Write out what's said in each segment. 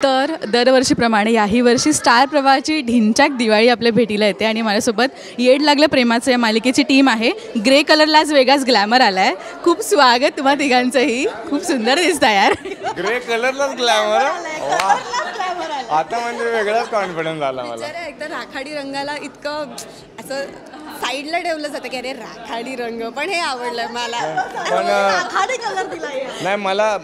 तर दरवर्षीप्रमाणे याही वर्षी स्टार प्रवाहाची ढिंच्याक दिवाळी आपल्या भेटीला येते आणि माझ्यासोबत येड लागलं प्रेमाचं या मालिकेची टीम आहे. ग्रे कलरलाच वेगळाच ग्लॅमर आला आहे. खूप स्वागत तुम्हा तिघांचंही. खूप सुंदर दिसता यार. ग्रे कलरलाच ग्लॅमर. आता म्हणजे वेगळाच कॉन्फिडन्स आला मला. एकदा राखाडी रंगाला इतकं असं साईडला ठेवलं जातं की अरे राखाडी रंग, पण हे आवडलं मला. पण राखाडी कलर दिला नाही, मला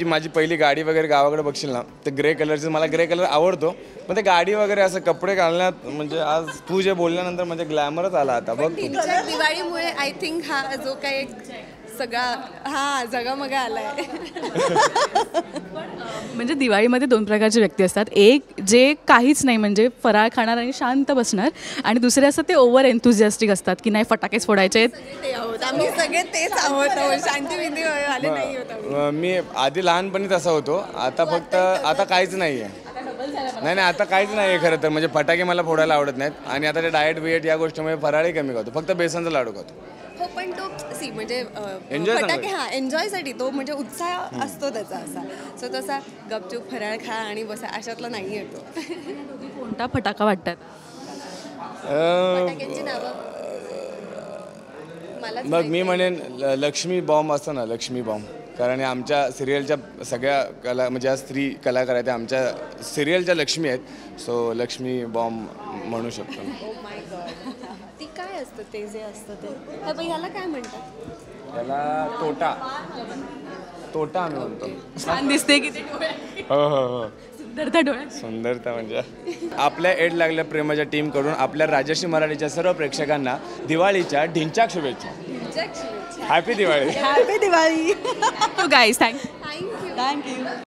माझी पहिली गाडी वगैरे गावाकडे बघशील ना, तर ग्रे कलरचं मला ग्रे कलर आवडतो. पण ते गाडी वगैरे असं कपडे घालण्यात म्हणजे आज तू जे बोलल्यानंतर म्हणजे ग्लॅमरच आला आता बघ. दिवाळीमुळे आय थिंक हा जो काही सगळा जगामगा आलाय. म्हणजे दिवाळीमध्ये दोन प्रकारचे व्यक्ती असतात. एक जे काहीच नाही म्हणजे फराळ खाणार आणि शांत बसणार, आणि दुसरे असतात ते ओव्हर एन्थुझियास्टिक असतात की नाही फटाकेच फोडायचे आहेत. आम्ही सगळे तेच आहोत. शांती बिंदी आले नाही होत. मी आधी लहानपणी तसा होतो. आता फक्त आता काहीच नाही आहे. नाही आता काहीच नाही आहे खरं तर. म्हणजे फटाके मला फोडायला आवडत नाहीत आणि आता ते डाएट बिएट या गोष्टीमुळे फराळही कमी खातो. फक्त बेसनचा लाडू खातो. हो, पण तो म्हणजे फटाके एन्जॉयसाठी तो म्हणजे उत्साह असतो त्याचा असा. सो तसा गपचूप फराळ खा आणि बसा अशातला नाही येतो. कोणता फटाका वाटतात? फटाक्यांची नावं मग मी म्हणेन लक्ष्मी बॉम्ब असतं ना, लक्ष्मी बॉम्ब. कारण आमच्या सिरियलच्या सगळ्या म्हणजे या स्त्री कलाकार आहेत, त्या आमच्या सिरियलच्या लक्ष्मी आहेत. सो लक्ष्मी बॉम्ब म्हणू शकतो. ती काय असतं ते जे असतं ते ह्याला काय म्हणतात? त्याला तोटा आम्ही म्हणतो. छान दिसते की ते. हो सुंदरता डोळ्यात. सुंदरता म्हणजे आपल्या एड लागल्या प्रेमाच्या टीमकडून आपल्या राजश्री मराठीच्या सर्व प्रेक्षकांना दिवाळीच्या ढिंच्याक शुभेच्छा. Happy Diwali. Happy Diwali. Thank you guys. Thank you.